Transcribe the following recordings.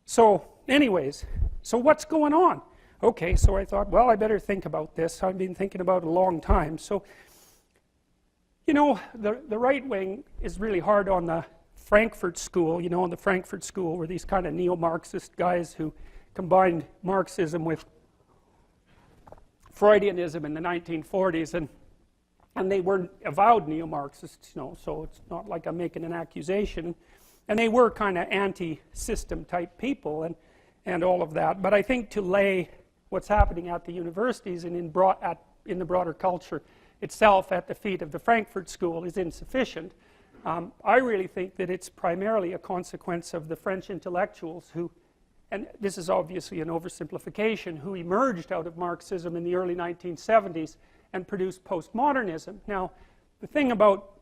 So anyways, so what's going on? Okay, so I thought, well, I better think about this. I've been thinking about it a long time. So, you know, the right wing is really hard on the Frankfurt School. You know, in the Frankfurt School were these kind of neo-Marxist guys who combined Marxism with Freudianism in the 1940s, and they were avowed neo-Marxists, you know, so it's not like I'm making an accusation. And they were kind of anti-system type people and all of that. But I think to lay what's happening at the universities and in the broader culture itself at the feet of the Frankfurt School is insufficient. I really think that it's primarily a consequence of the French intellectuals who, and this is obviously an oversimplification, who emerged out of Marxism in the early 1970s and produced postmodernism. Now, the thing about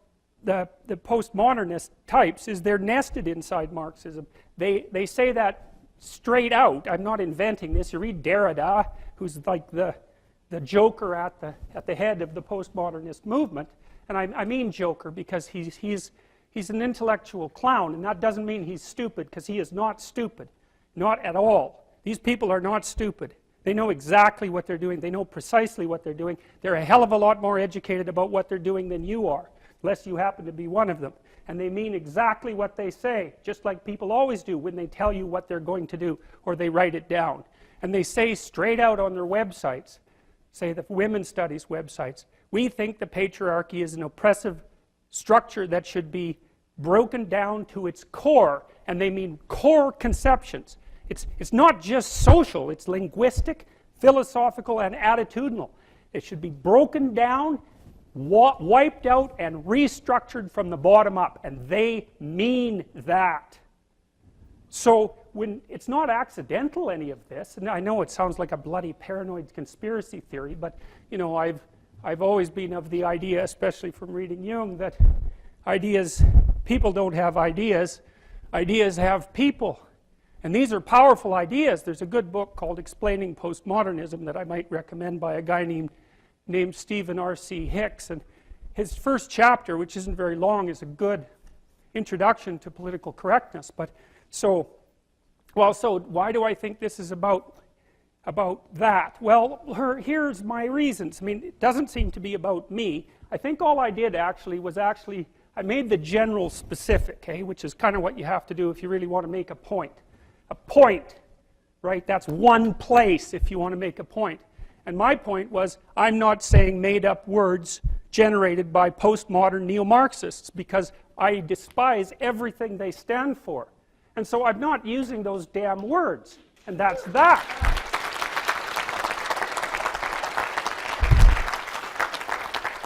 the postmodernist types is they're nested inside Marxism. They say that straight out. I'm not inventing this. You read Derrida, who's like the joker at the head of the postmodernist movement, and I mean joker because he's an intellectual clown, and that doesn't mean he's stupid, because he is not stupid, not at all. These people are not stupid. They know exactly what they're doing. They know precisely what they're doing. They're a hell of a lot more educated about what they're doing than you are, unless you happen to be one of them. And they mean exactly what they say, just like people always do when they tell you what they're going to do, or they write it down. And they say straight out on their websites, say the women's studies websites, we think the patriarchy is an oppressive structure that should be broken down to its core, and they mean core conceptions. It's not just social, it's linguistic, philosophical, and attitudinal. It should be broken down, wiped out, and restructured from the bottom up, and they mean that. So when it's not accidental, any of this, and I know it sounds like a bloody paranoid conspiracy theory, but you know, I've always been of the idea, especially from reading Jung, that people don't have ideas, ideas have people. And these are powerful ideas. There's a good book called Explaining Postmodernism that I might recommend by a guy named Stephen R.C. Hicks, and his first chapter, which isn't very long, is a good introduction to political correctness. But so why do I think this is about that? Well, here's my reasons. I mean, it doesn't seem to be about me. I think all I did was I made the general specific, okay, which is kind of what you have to do if you really want to make a point. A point, right? That's one place if you want to make a point. And my point was, I'm not saying made-up words generated by postmodern neo-Marxists, because I despise everything they stand for. And so I'm not using those damn words. And that's that.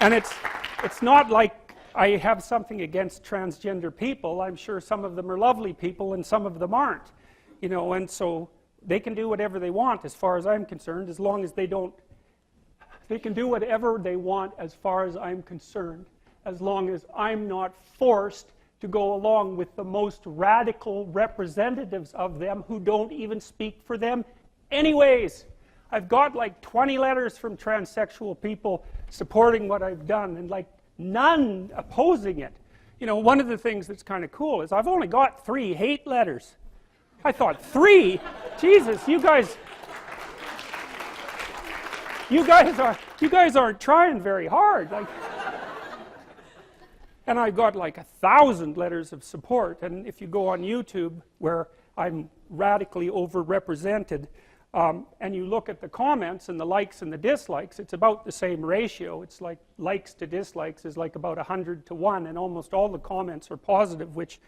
And it's not like I have something against transgender people. I'm sure some of them are lovely people and some of them aren't. You know, and so they can do whatever they want as far as I'm concerned, as long as they don't. They can do whatever they want as far as I'm concerned, as long as I'm not forced to go along with the most radical representatives of them who don't even speak for them anyways. I've got like 20 letters from transsexual people supporting what I've done, and like none opposing it. You know, one of the things that's kind of cool is I've only got 3 hate letters. I thought 3? Jesus, you guys aren't trying very hard. Like, and I got like 1,000 letters of support. And if you go on YouTube, where I'm radically overrepresented, and you look at the comments and the likes and the dislikes, it's about the same ratio. It's like likes to dislikes is like about 100 to 1, and almost all the comments are positive, which,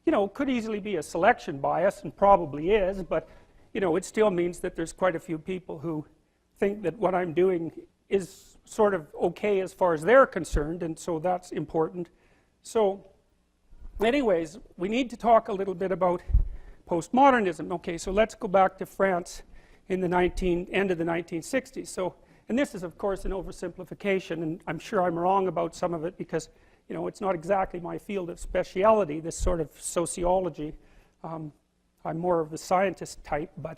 you know, could easily be a selection bias, and probably is, but, you know, it still means that there's quite a few people who think that what I'm doing is sort of okay as far as they're concerned, and so that's important. So, anyways, we need to talk a little bit about postmodernism. Okay, so let's go back to France in the end of the 1960s. So, and this is, of course, an oversimplification, and I'm sure I'm wrong about some of it because, you know, it's not exactly my field of speciality, this sort of sociology. I'm more of a scientist type, but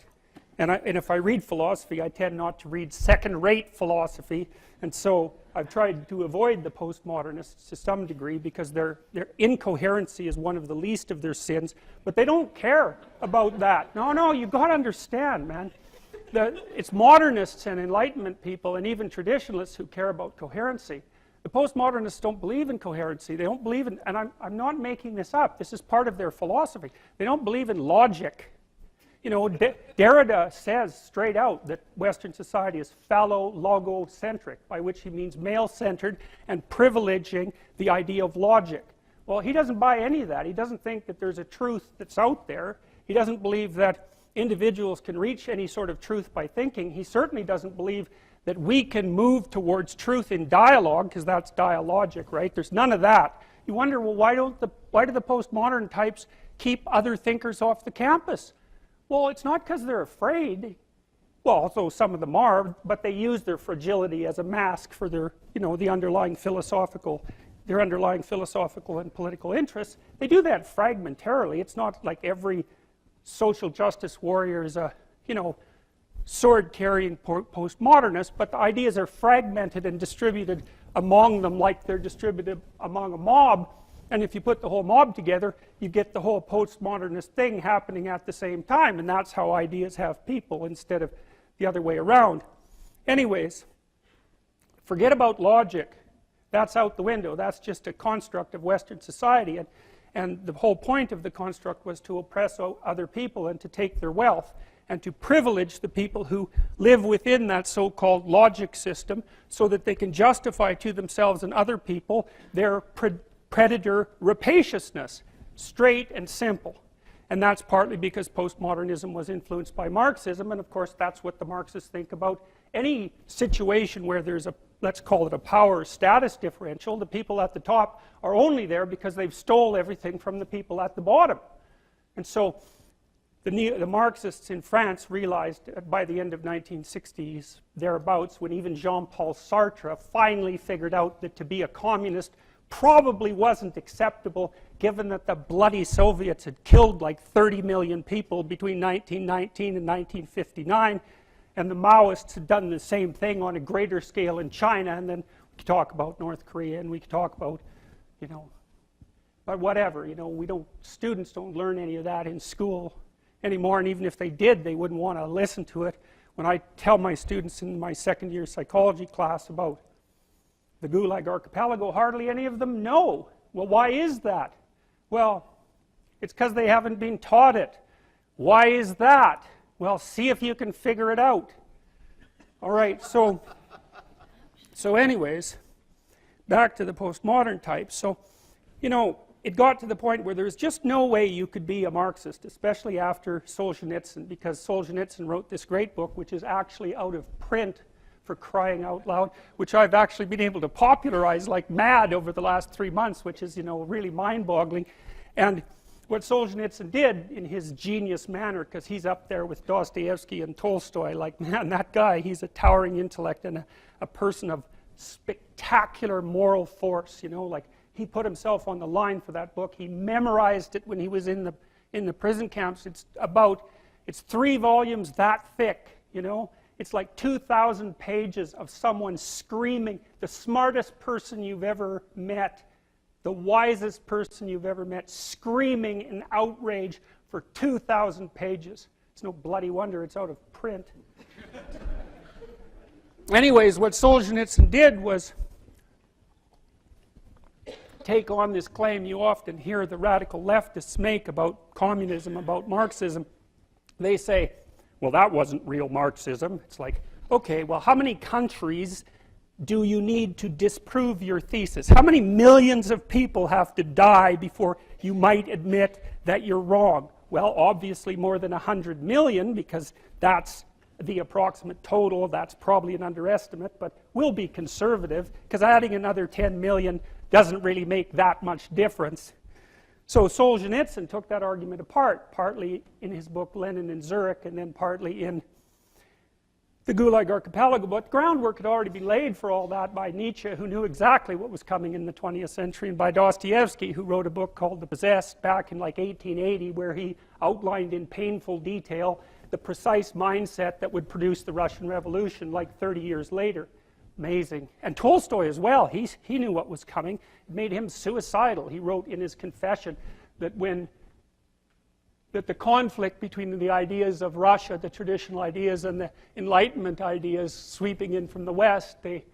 And if I read philosophy, I tend not to read second-rate philosophy, and so I've tried to avoid the postmodernists to some degree because their incoherency is one of the least of their sins, but they don't care about that. No, you've got to understand, man. It's modernists and Enlightenment people and even traditionalists who care about coherency. The postmodernists don't believe in coherency. They don't believe in, and I'm not making this up, this is part of their philosophy. They don't believe in logic. You know, Derrida says straight out that Western society is phallo-logocentric, by which he means male-centered and privileging the idea of logic. Well, he doesn't buy any of that. He doesn't think that there's a truth that's out there. He doesn't believe that individuals can reach any sort of truth by thinking. He certainly doesn't believe that we can move towards truth in dialogue, because that's dialogic, right? There's none of that. You wonder, well, why do the postmodern types keep other thinkers off the campus? Well, it's not because they're afraid. Well, although some of them are, but they use their fragility as a mask for their, you know, their underlying philosophical and political interests. They do that fragmentarily. It's not like every social justice warrior is a, you know, sword-carrying postmodernist, but the ideas are fragmented and distributed among them like they're distributed among a mob. And if you put the whole mob together, you get the whole postmodernist thing happening at the same time, and that's how ideas have people instead of the other way around. Anyways, forget about logic. That's out the window. That's just a construct of Western society, and the whole point of the construct was to oppress other people and to take their wealth and to privilege the people who live within that so-called logic system so that they can justify to themselves and other people their predator rapaciousness, straight and simple. And that's partly because postmodernism was influenced by Marxism, and of course that's what the Marxists think about any situation where there's a, let's call it a power status differential. The people at the top are only there because they've stole everything from the people at the bottom. And so the Marxists in France realized by the end of 1960s, thereabouts, when even Jean-Paul Sartre finally figured out that to be a communist probably wasn't acceptable, given that the bloody Soviets had killed like 30 million people between 1919 and 1959, and the Maoists had done the same thing on a greater scale in China, and then we could talk about North Korea, and we could talk about, you know, but whatever, you know, students don't learn any of that in school anymore, and even if they did, they wouldn't want to listen to it. When I tell my students in my second year psychology class about the Gulag Archipelago, hardly any of them know. Well, why is that? Well, it's because they haven't been taught it. Why is that? Well, see if you can figure it out. All right, so anyways, back to the postmodern types. So, you know, it got to the point where there was just no way you could be a Marxist, especially after Solzhenitsyn, because Solzhenitsyn wrote this great book, which is actually out of print, for crying out loud, which I've actually been able to popularize like mad over the last 3 months, which is, you know, really mind-boggling. And what Solzhenitsyn did in his genius manner, because he's up there with Dostoevsky and Tolstoy, like, man, that guy, he's a towering intellect and a person of spectacular moral force, you know, like, he put himself on the line for that book. He memorized it when he was in the prison camps. It's 3 volumes that thick, you know. It's like 2,000 pages of someone screaming, the smartest person you've ever met, the wisest person you've ever met, screaming in outrage for 2,000 pages. It's no bloody wonder it's out of print. Anyways, what Solzhenitsyn did was take on this claim you often hear the radical leftists make about communism, about Marxism. They say, well, that wasn't real Marxism. It's like, okay, well, how many countries do you need to disprove your thesis? How many millions of people have to die before you might admit that you're wrong? Well, obviously more than 100 million, because that's the approximate total. That's probably an underestimate, but we'll be conservative, because adding another 10 million doesn't really make that much difference. So Solzhenitsyn took that argument apart, partly in his book Lenin in Zurich, and then partly in the Gulag Archipelago. But groundwork had already been laid for all that by Nietzsche, who knew exactly what was coming in the 20th century, and by Dostoevsky, who wrote a book called The Possessed back in like 1880, where he outlined in painful detail the precise mindset that would produce the Russian Revolution like 30 years later. Amazing. And Tolstoy as well, he knew what was coming. It made him suicidal. He wrote in his confession that the conflict between the ideas of Russia, the traditional ideas, and the Enlightenment ideas sweeping in from the West, they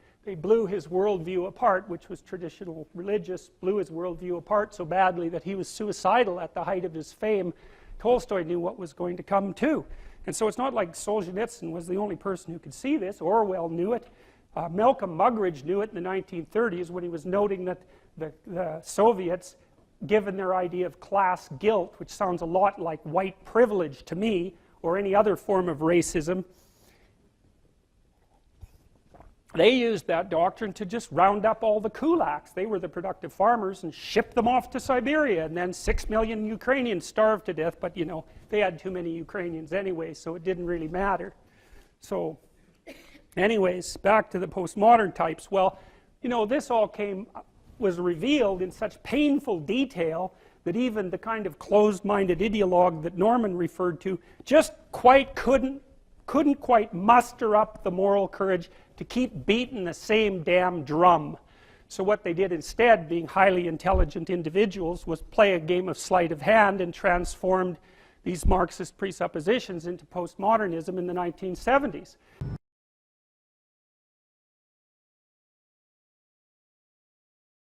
blew his worldview apart, which was traditional religious, blew his worldview apart so badly that he was suicidal at the height of his fame. Tolstoy knew what was going to come too. And so it's not like Solzhenitsyn was the only person who could see this. Orwell knew it. Malcolm Muggeridge knew it in the 1930s when he was noting that the Soviets, given their idea of class guilt, which sounds a lot like white privilege to me, or any other form of racism, they used that doctrine to just round up all the kulaks. They were the productive farmers and shipped them off to Siberia, and then 6 million Ukrainians starved to death, but you know, they had too many Ukrainians anyway, so it didn't really matter. So anyways, back to the postmodern types. Well, you know, this all was revealed in such painful detail that even the kind of closed-minded ideologue that Norman referred to just couldn't quite muster up the moral courage to keep beating the same damn drum. So what they did instead, being highly intelligent individuals, was play a game of sleight of hand and transformed these Marxist presuppositions into postmodernism in the 1970s.